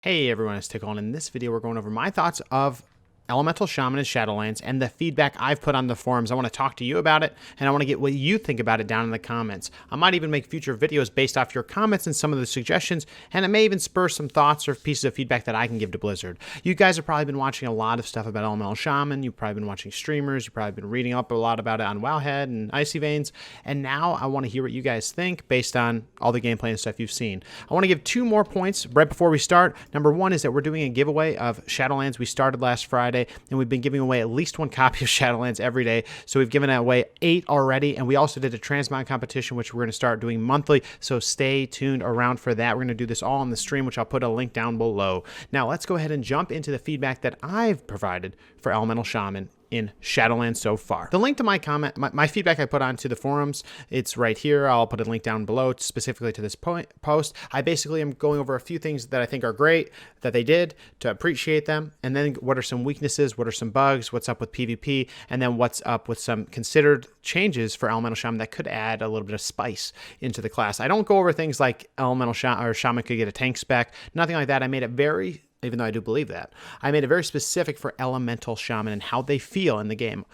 Hey everyone, it's Tiqqle, and in this video we're going over my thoughts of Elemental Shaman in Shadowlands and the feedback I've put on the forums. I want to talk to you about it, and I want to get what you think about it down in the comments. I might even make future videos based off your comments and some of the suggestions, and it may even spur some thoughts or pieces of feedback that I can give to Blizzard. You guys have probably been watching a lot of stuff about Elemental Shaman, you've probably been watching streamers, you've probably been reading up a lot about it on Wowhead and Icy Veins, and now I want to hear what you guys think based on all the gameplay and stuff you've seen. I want to give 2 more points right before we start. Number 1 is that we're doing a giveaway of Shadowlands. We started last Friday, and we've been giving away at least 1 copy of Shadowlands every day. So we've given away 8 already, and we also did a transmog competition, which we're going to start doing monthly. So stay tuned around for that. We're going to do this all on the stream, which I'll put a link down below. Now let's go ahead and jump into the feedback that I've provided for Elemental Shaman in Shadowlands so far. The link to my comment, my feedback I put onto the forums, it's right here. I'll put a link down below specifically to this post. I basically am going over a few things that I think are great that they did to appreciate them, and then what are some weaknesses, what are some bugs, what's up with PvP, and then what's up with some considered changes for Elemental Shaman that could add a little bit of spice into the class. I don't go over things like Elemental Shaman or Shaman could get a tank spec, nothing like that. I made it very, even though I do believe that, I made it very specific for Elemental Shaman and how they feel in the game.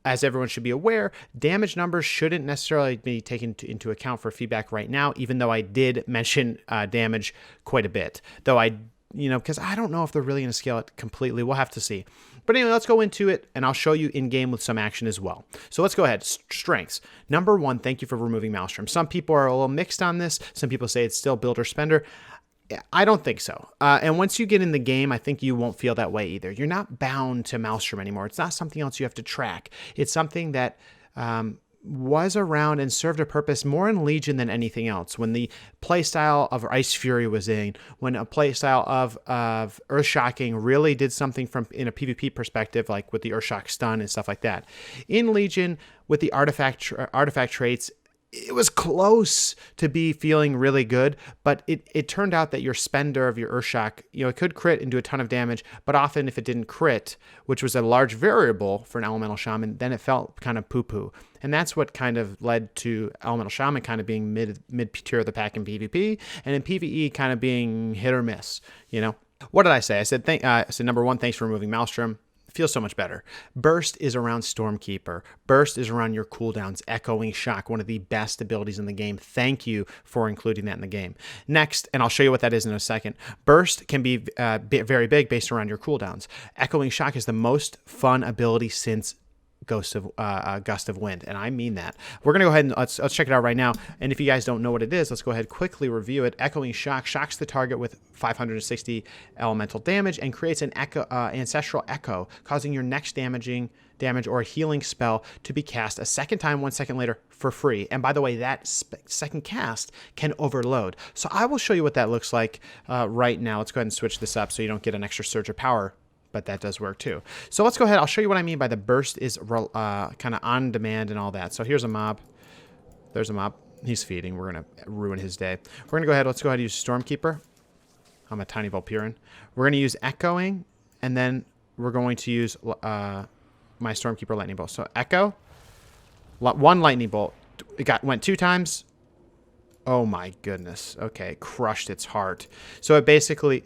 As everyone should be aware, damage numbers shouldn't necessarily be taken into account for feedback right now, even though I did mention damage quite a bit. Though because I don't know if they're really going to scale it completely. We'll have to see. But anyway, let's go into it, and I'll show you in-game with some action as well. So let's go ahead. Strengths. Number 1, thank you for removing Maelstrom. Some people are a little mixed on this. Some people say it's still builder spender. I don't think so. And once you get in the game, I think you won't feel that way either. You're not bound to Maelstrom anymore. It's not something else you have to track. It's something that was around and served a purpose more in Legion than anything else. When the playstyle of Ice Fury was in, when a playstyle of Earthshocking really did something in a PvP perspective, like with the Earthshock stun and stuff like that. In Legion, with the artifact traits, it was close to be feeling really good, but it turned out that your spender of your Earthshock, it could crit and do a ton of damage, but often if it didn't crit, which was a large variable for an Elemental Shaman, then it felt kind of poo-poo. And that's what kind of led to Elemental Shaman kind of being mid-tier of the pack in PvP, and in PvE kind of being hit or miss, What did I say? I said, number 1, thanks for removing Maelstrom. Feels so much better. Burst is around Stormkeeper. Burst is around your cooldowns. Echoing Shock, one of the best abilities in the game. Thank you for including that in the game. Next, and I'll show you what that is in a second, Burst can be very big based around your cooldowns. Echoing Shock is the most fun ability since Gust of Wind, and I mean that. We're gonna go ahead and let's check it out right now. And if you guys don't know what it is, let's go ahead and quickly review it. Echoing Shock shocks the target with 560 elemental damage and creates an ancestral echo, causing your next damage or healing spell to be cast a second time 1 second later for free. And by the way, that second cast can overload. So I will show you what that looks like right now. Let's go ahead and switch this up so you don't get an extra surge of power, but that does work too. So let's go ahead. I'll show you what I mean by the burst is kind of on demand and all that. So here's a mob. There's a mob. He's feeding. We're going to ruin his day. We're going to go ahead. Let's go ahead and use Stormkeeper. I'm a tiny Vulpyrian. We're going to use Echoing, and then we're going to use my Stormkeeper Lightning Bolt. So Echo, 1 Lightning Bolt. It went 2 times. Oh my goodness. Okay, crushed its heart. So it basically...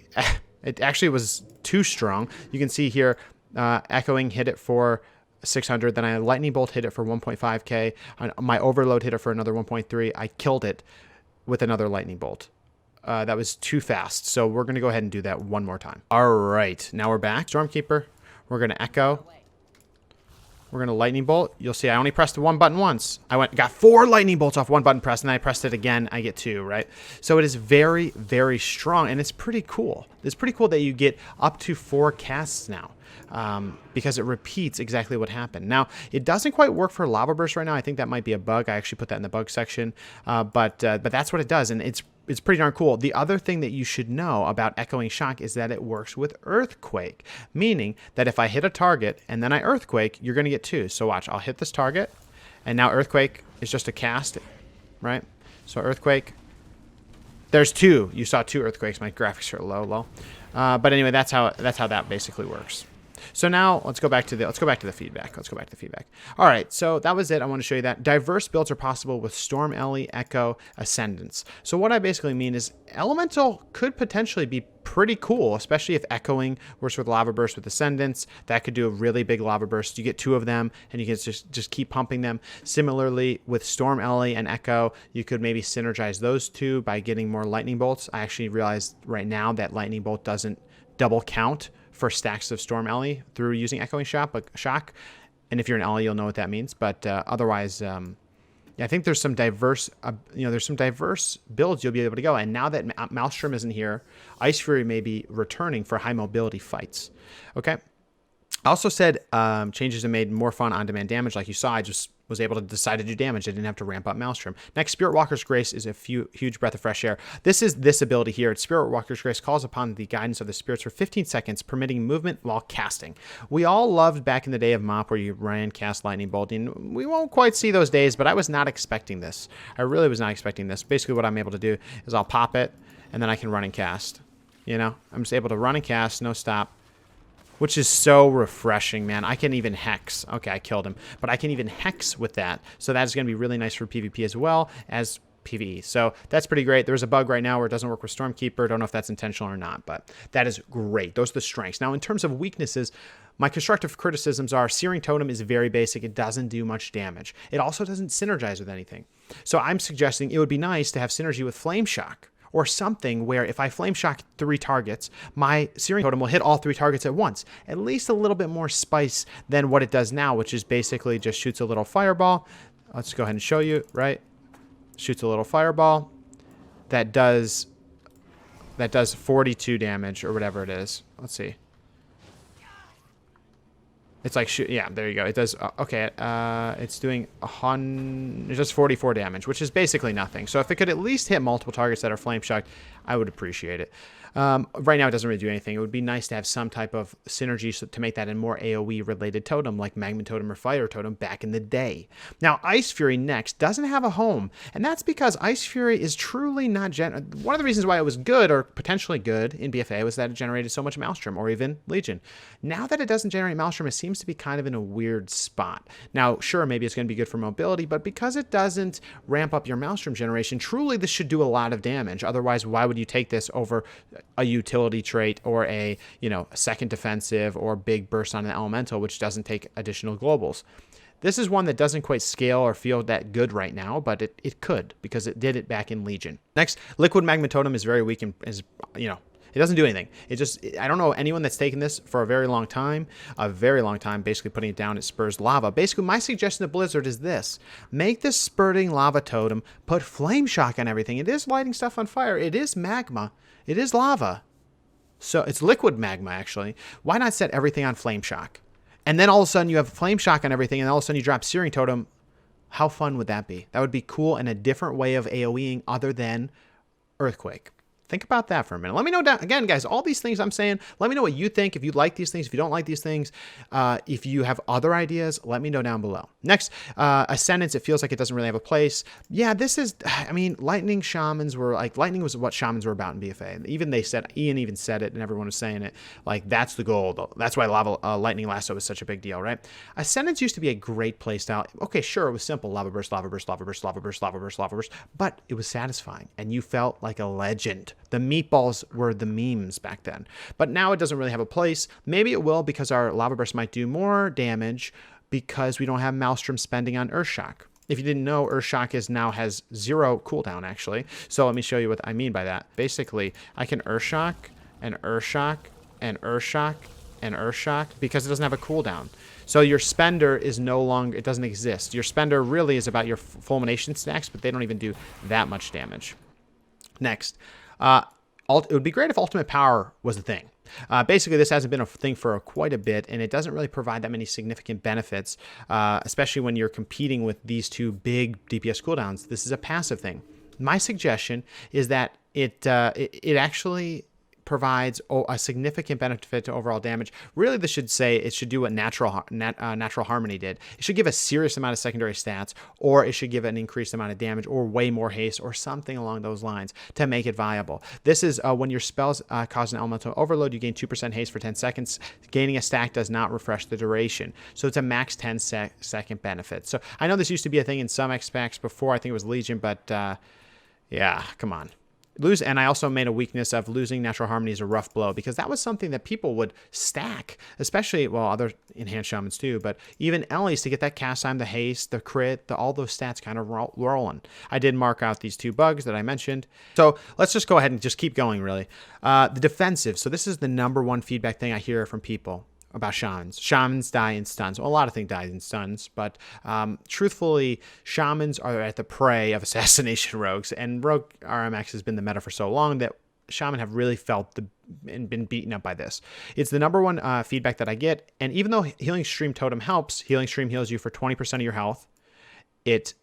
It actually was too strong. You can see here, Echoing hit it for 600. Then I Lightning Bolt hit it for 1.5k. My Overload hit it for another 1.3. I killed it with another Lightning Bolt. That was too fast. So we're going to go ahead and do that one more time. All right. Now we're back. Stormkeeper. We're going to Echo. We're going to Lightning Bolt. You'll see I only pressed the 1 button once. I got 4 Lightning Bolts off 1 button press, and then I pressed it again. I get 2, right? So it is very, very strong, and it's pretty cool. It's pretty cool that you get up to 4 casts now because it repeats exactly what happened. Now, it doesn't quite work for Lava Burst right now. I think that might be a bug. I actually put that in the bug section, but that's what it does, and it's pretty darn cool. The other thing that you should know about Echoing Shock is that it works with Earthquake, meaning that if I hit a target and then I Earthquake, you're going to get 2. So watch, I'll hit this target, and now Earthquake is just a cast, right? So Earthquake, there's 2. You saw 2 Earthquakes. My graphics are low. But anyway, that's how that basically works. So now let's go back to the feedback. All right, so that was it. I want to show you that diverse builds are possible with Storm Ellie, Echo, Ascendance. So what I basically mean is Elemental could potentially be pretty cool, especially if Echoing works with Lava Burst with Ascendance. That could do a really big Lava Burst. You get 2 of them, and you can just keep pumping them. Similarly, with Storm Ellie and Echo, you could maybe synergize those 2 by getting more Lightning Bolts. I actually realized right now that Lightning Bolt doesn't double count for stacks of Storm Ellie through using Echoing Shock. And if you're an Ellie, you'll know what that means. But otherwise, yeah, I think there's some diverse, there's some diverse builds you'll be able to go. And now that Maelstrom isn't here, Ice Fury may be returning for high mobility fights. Okay. I also said changes have made more fun on-demand damage. Like you saw, I just was able to decide to do damage. I didn't have to ramp up Maelstrom. Next, Spirit Walker's Grace is a huge breath of fresh air. This is this ability here. Spirit Walker's Grace calls upon the guidance of the spirits for 15 seconds, permitting movement while casting. We all loved back in the day of MoP where you ran, cast Lightning Bolt. And we won't quite see those days, but I was not expecting this. I really was not expecting this. Basically, what I'm able to do is I'll pop it, and then I can run and cast. I'm just able to run and cast, no stop. Which is so refreshing, man. I can even Hex. Okay, I killed him. But I can even Hex with that. So that's going to be really nice for PvP as well as PvE. So that's pretty great. There's a bug right now where it doesn't work with Stormkeeper. Don't know if that's intentional or not, but that is great. Those are the strengths. Now, in terms of weaknesses, my constructive criticisms are Searing Totem is very basic. It doesn't do much damage. It also doesn't synergize with anything. So I'm suggesting it would be nice to have synergy with Flame Shock, or something where if I Flame Shock 3 targets, my Searing Totem will hit all 3 targets at once. At least a little bit more spice than what it does now, which is basically just shoots a little fireball. Let's go ahead and show you, right? Shoots a little fireball. That does 42 damage or whatever it is. Let's see. It's like, yeah, there you go. It does, okay, it's doing it does 44 damage, which is basically nothing. So if it could at least hit multiple targets that are Flame Shocked, I would appreciate it. Right now, it doesn't really do anything. It would be nice to have some type of synergy to make that a more AoE-related totem, like Magma Totem or Fire Totem back in the day. Now, Ice Fury next doesn't have a home, and that's because Ice Fury is truly not... One of the reasons why it was good, or potentially good, in BFA was that it generated so much Maelstrom, or even Legion. Now that it doesn't generate Maelstrom, it seems to be kind of in a weird spot. Now, sure, maybe it's going to be good for mobility, but because it doesn't ramp up your Maelstrom generation, truly this should do a lot of damage. Otherwise, why would you take this over a utility trait or a second defensive or big burst on an elemental, which doesn't take additional globals? This is one that doesn't quite scale or feel that good right now, but it could, because it did it back in Legion. Next, Liquid Magma Totem is very weak and is, it doesn't do anything. I don't know anyone that's taken this for a very long time, basically putting it down, it spurs lava. Basically, my suggestion to Blizzard is this: make this spurting lava totem, put Flame Shock on everything. It is lighting stuff on fire. It is magma. It is lava. So it's liquid magma, actually. Why not set everything on Flame Shock? And then all of a sudden you have Flame Shock on everything, and all of a sudden you drop Searing Totem. How fun would that be? That would be cool and a different way of AoEing other than Earthquake. Think about that for a minute. Let me know down, again, guys, all these things I'm saying, let me know what you think. If you like these things, if you don't like these things, if you have other ideas, let me know down below. Next, Ascendance, it feels like it doesn't really have a place. Yeah, this is, Lightning Shamans were, Lightning was what Shamans were about in BFA. Even Ian even said it, and everyone was saying it. That's the goal. That's why Lightning Lasso was such a big deal, right? Ascendance used to be a great playstyle. Okay, sure, it was simple. Lava Burst, Lava Burst, Lava Burst, Lava Burst, Lava Burst, Lava Burst. But it was satisfying, and you felt like a legend. The meatballs were the memes back then. But now it doesn't really have a place. Maybe it will, because our Lava Burst might do more damage because we don't have Maelstrom spending on Earthshock. If you didn't know, Earthshock now has 0 cooldown, actually. So let me show you what I mean by that. Basically, I can Earthshock and Earthshock and Earthshock and Earthshock because it doesn't have a cooldown. So your spender is no longer, it doesn't exist. Your spender really is about your fulmination stacks, but they don't even do that much damage. Next, it would be great if Ultimate Power was a thing. Basically, this hasn't been a thing for quite a bit, and it doesn't really provide that many significant benefits, especially when you're competing with these 2 big DPS cooldowns. This is a passive thing. My suggestion is that it actually provides a significant benefit to overall damage. Really, this should say it should do what Natural Harmony did. It should give a serious amount of secondary stats, or it should give an increased amount of damage, or way more haste, or something along those lines to make it viable. This is when your spells cause an elemental overload, you gain 2% haste for 10 seconds. Gaining a stack does not refresh the duration. So it's a max 10-second benefit. So I know this used to be a thing in some X packs before. I think it was Legion, but yeah, come on. And I also made a weakness of losing Natural Harmony is a rough blow, because that was something that people would stack, especially, well, other enhanced shamans too, but even Ellie's to get that cast time, the haste, the crit, all those stats kind of rolling. I did mark out these 2 bugs that I mentioned. So let's just go ahead and just keep going, really. The defensive. So this is the #1 feedback thing I hear from people about shamans. Shamans die in stuns. Well, a lot of things die in stuns, but truthfully, shamans are at the prey of assassination rogues, and rogue RMX has been the meta for so long that shaman have really felt and been beaten up by this. It's the #1 feedback that I get, and even though Healing Stream Totem helps, Healing Stream heals you for 20% of your health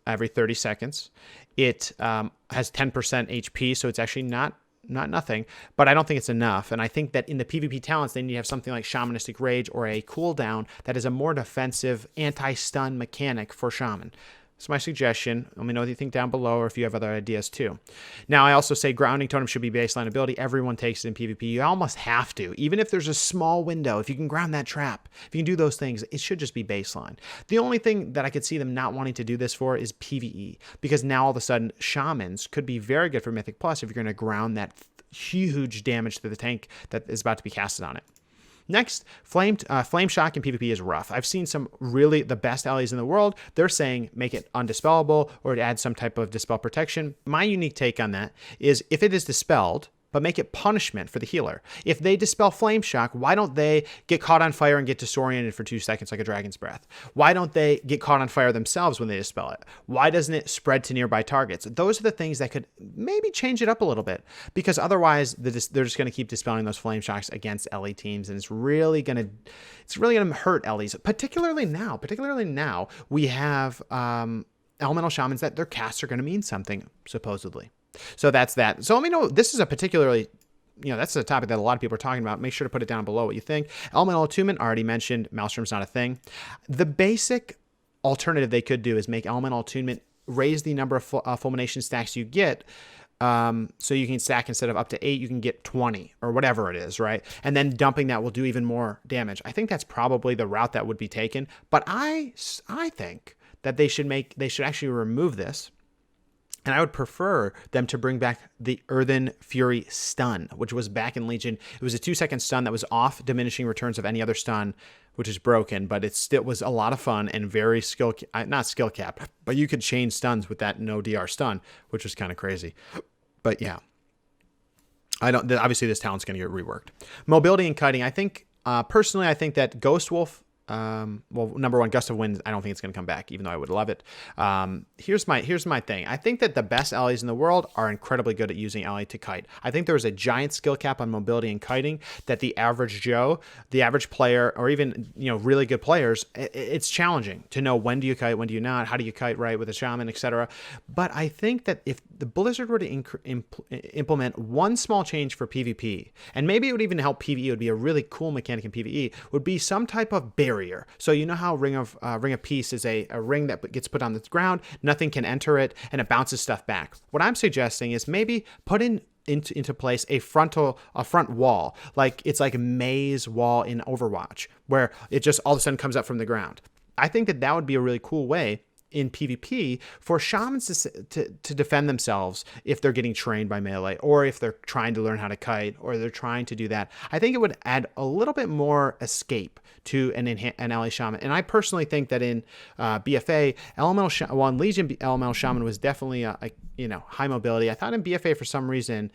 every 30 seconds. It has 10% HP, so it's actually not nothing, but I don't think it's enough. And I think that in the PvP talents, they need to have something like Shamanistic Rage or a cooldown that is a more defensive anti-stun mechanic for Shaman. It's my suggestion. Let me know what you think down below, or if you have other ideas too. Now, I also say Grounding Totem should be baseline ability. Everyone takes it in PvP. You almost have to. Even if there's a small window, if you can ground that trap, if you can do those things, it should just be baseline. The only thing that I could see them not wanting to do this for is PvE, because now all of a sudden, Shamans could be very good for Mythic Plus if you're going to ground that huge damage to the tank that is about to be casted on it. Next, Flame Shock in PvP is rough. I've seen some really the best allies in the world. They're saying make it undispellable or add some type of dispel protection. My unique take on that is if it is dispelled, but make it punishment for the healer. If they dispel Flame Shock, why don't they get caught on fire and get disoriented for 2 seconds like a Dragon's Breath? Why don't they get caught on fire themselves when they dispel it? Why doesn't it spread to nearby targets? Those are the things that could maybe change it up a little bit, because otherwise they're just going to keep dispelling those Flame Shocks against LE teams, and it's really going to hurt LEs, particularly now. We have elemental shamans that their casts are going to mean something, supposedly. So that's that. So let me know, this is a particularly, that's a topic that a lot of people are talking about. Make sure to put it down below what you think. Elemental Attunement, already mentioned, Maelstrom's not a thing. The basic alternative they could do is make Elemental Attunement raise the number of fulmination stacks you get. So you can stack, instead of up to 8, you can get 20 or whatever it is, right? And then dumping that will do even more damage. I think that's probably the route that would be taken. But I think that they should actually remove this. And I would prefer them to bring back the Earthen Fury stun, which was back in Legion. It was a 2-second stun that was off diminishing returns of any other stun, which is broken, but it still was a lot of fun and very not skill cap, but you could chain stuns with that no DR stun, which was kind of crazy. But yeah, obviously this talent's going to get reworked. Mobility and kiting. I think, personally, I think that Ghost Wolf, well, #1, Gust of Wind, I don't think it's going to come back, even though I would love it. Here's my thing. I think that the best allies in the world are incredibly good at using ally to kite. I think there's a giant skill cap on mobility and kiting that the average Joe, the average player, or even really good players, it's challenging to know when do you kite, when do you not, how do you kite right with a shaman, etc. But I think that if the Blizzard were to implement one small change for PvP, and maybe it would even help PvE, it would be a really cool mechanic in PvE, would be some type of barrier. So you know how Ring of Peace is a ring that gets put on the ground, nothing can enter it, and it bounces stuff back. What I'm suggesting is maybe put into place a front wall, like it's like a maze wall in Overwatch, where it just all of a sudden comes up from the ground. I think that would be a really cool way in PvP for shamans to defend themselves if they're getting trained by melee, or if they're trying to learn how to kite, or they're trying to do that. I think it would add a little bit more escape to an ally shaman. And I personally think that in BFA, in Legion, Elemental Shaman was definitely a high mobility. I thought in BFA, for some reason,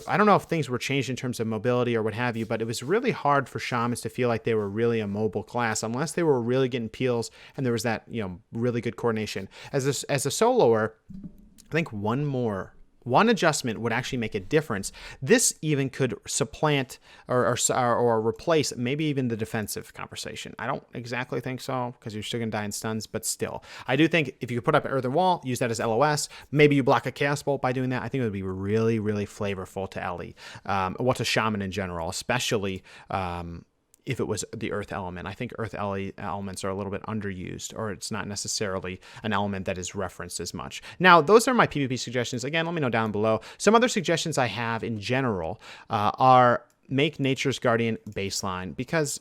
I don't know if things were changed in terms of mobility or what have you, but it was really hard for shamans to feel like they were really a mobile class, unless they were really getting peels and there was that really good coordination. As a soloer, I think one more one adjustment would actually make a difference. This even could supplant or replace maybe even the defensive conversation. I don't exactly think so, because you're still going to die in stuns, but still. I do think if you could put up an Earthen Wall, use that as LOS, maybe you block a Chaos Bolt by doing that, I think it would be really, really flavorful to Ellie. To Shaman in general, especially if it was the Earth element. I think Earth elements are a little bit underused, or it's not necessarily an element that is referenced as much. Now, those are my PvP suggestions. Again, let me know down below. Some other suggestions I have in general are make Nature's Guardian baseline, because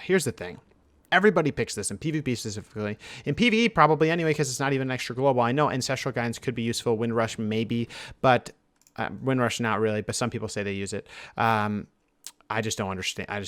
here's the thing. Everybody picks this in PvP specifically. In PvE, probably anyway, because it's not even an extra global. I know Ancestral Guidance could be useful. Windrush, maybe, but Windrush, not really, but some people say they use it. I just don't understand. I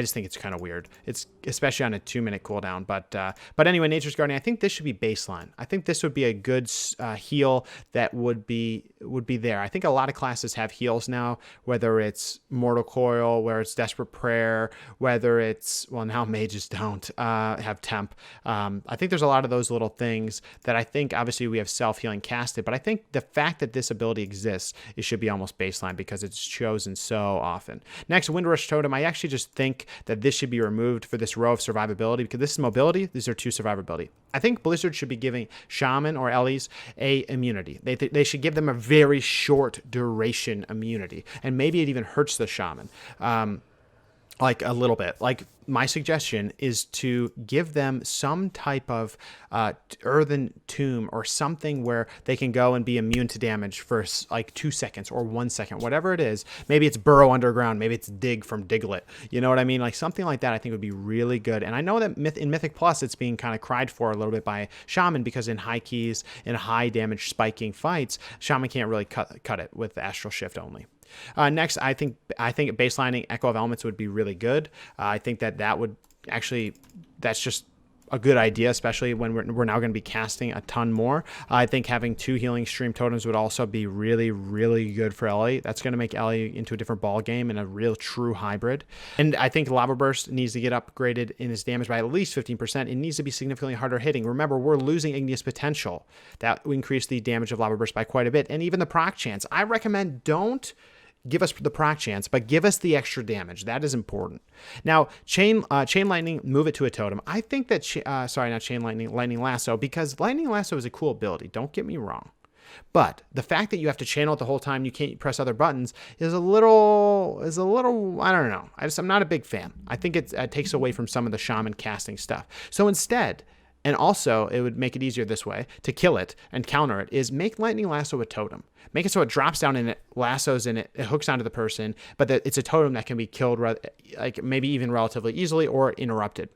just think it's kind of weird. It's especially on a 2-minute cooldown. But anyway, Nature's Guardian, I think this should be baseline. I think this would be a good heal that would be there. I think a lot of classes have heals now, whether it's Mortal Coil, whether it's Desperate Prayer, whether it's, well, now mages don't have temp. I think there's a lot of those little things that I think obviously we have self-healing casted, but I think the fact that this ability exists, it should be almost baseline because it's chosen so often. Next, Windrush Totem. I actually just think that this should be removed for this row of survivability, because this is mobility. These are 2 survivability. I think Blizzard should be giving Shaman or Ellies a immunity. They should give them a very short duration immunity, and maybe it even hurts the Shaman. Like a little bit. Like, my suggestion is to give them some type of earthen tomb or something where they can go and be immune to damage for like 2 seconds or 1 second, whatever it is. Maybe it's burrow underground, maybe it's dig from Diglett. You know what I mean? Like something like that I think would be really good. And I know that in Mythic Plus it's being kind of cried for a little bit by Shaman, because in high keys, in high damage spiking fights, Shaman can't really cut it with the Astral Shift only. Next, I think baselining Echo of Elements would be really good. I think that would actually, that's just a good idea, especially when we're now going to be casting a ton more. I think having 2 healing stream totems would also be really, really good for Ellie. That's going to make Ellie into a different ball game and a real true hybrid. And I think Lava Burst needs to get upgraded in its damage by at least 15%. It needs to be significantly harder hitting. Remember, we're losing Igneous Potential. That will increase the damage of Lava Burst by quite a bit. And even the proc chance. I recommend don't give us the proc chance, but give us the extra damage. That is important. Now, Chain Lightning, move it to a totem. I think that, not Chain Lightning, Lightning Lasso, because Lightning Lasso is a cool ability. Don't get me wrong. But the fact that you have to channel it the whole time, you can't press other buttons, is a little, I don't know. I'm not a big fan. I think it takes away from some of the Shaman casting stuff. So instead, and also it would make it easier this way to kill it and counter it, is make Lightning Lasso a totem. Make it so it drops down and it lassos and it hooks onto the person, but that it's a totem that can be killed, like maybe even relatively easily or interrupted.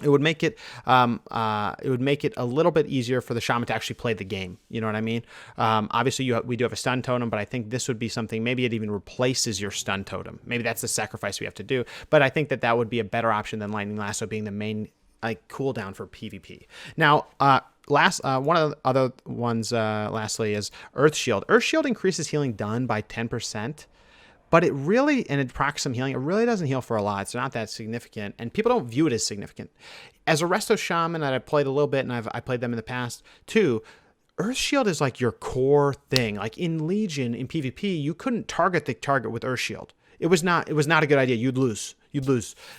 It would make it a little bit easier for the Shaman to actually play the game. You know what I mean? Obviously, we do have a stun totem, but I think this would be something, maybe it even replaces your stun totem. Maybe that's the sacrifice we have to do. But I think that would be a better option than Lightning Lasso being the main cooldown for PvP. Now, one of the other ones, lastly, is Earth Shield. Earth Shield increases healing done by 10%, but it procs some healing. It really doesn't heal for a lot. It's not that significant, and people don't view it as significant. As a Resto Shaman that I've played a little bit, and I played them in the past too, Earth Shield is like your core thing. Like in Legion, in PvP, you couldn't target the target with Earth Shield. It was not a good idea. You'd lose.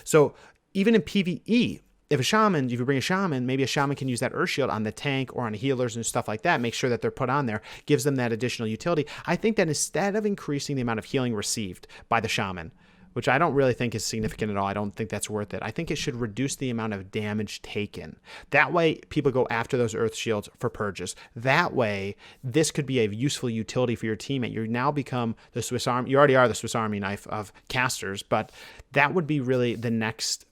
So even in PvE, if you bring a Shaman, maybe a Shaman can use that Earth Shield on the tank or on healers and stuff like that, make sure that they're put on there, gives them that additional utility. I think that instead of increasing the amount of healing received by the Shaman, which I don't really think is significant at all, I don't think that's worth it. I think it should reduce the amount of damage taken. That way, people go after those Earth Shields for purges. That way, this could be a useful utility for your teammate. You now become the Swiss Army. You already are the Swiss Army knife of casters, but that would be really the next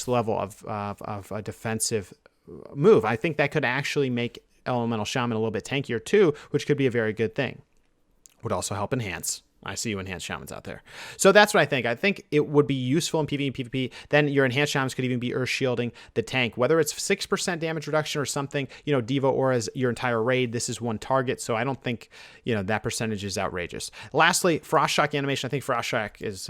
level of a defensive move. I think that could actually make Elemental Shaman a little bit tankier too, which could be a very good thing. Would also help enhance. I see you enhanced Shamans out there. So that's what I think. I think it would be useful in PvE and PvP. Then your enhanced Shamans could even be Earth Shielding the tank, whether it's 6% damage reduction or something. Devo Aura's your entire raid. This is one target, so I don't think that percentage is outrageous. Lastly, Frost Shock animation. I think Frost Shock is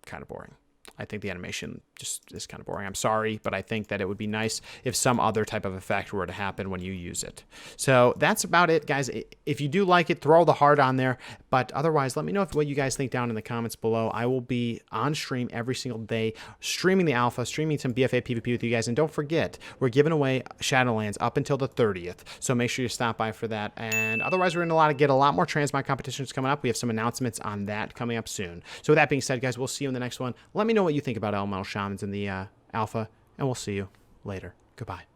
kind of boring. I think the animation just is kind of boring. I'm sorry, but I think that it would be nice if some other type of effect were to happen when you use it. So that's about it, guys. If you do like it, throw the heart on there. But otherwise, let me know what you guys think down in the comments below. I will be on stream every single day, streaming the alpha, streaming some BFA PvP with you guys. And don't forget, we're giving away Shadowlands up until the 30th. So make sure you stop by for that. And otherwise, we're going to get a lot more transmog competitions coming up. We have some announcements on that coming up soon. So with that being said, guys, we'll see you in the next one. Let me know what you think about Elemental Shamans in the alpha, and we'll see you later. Goodbye.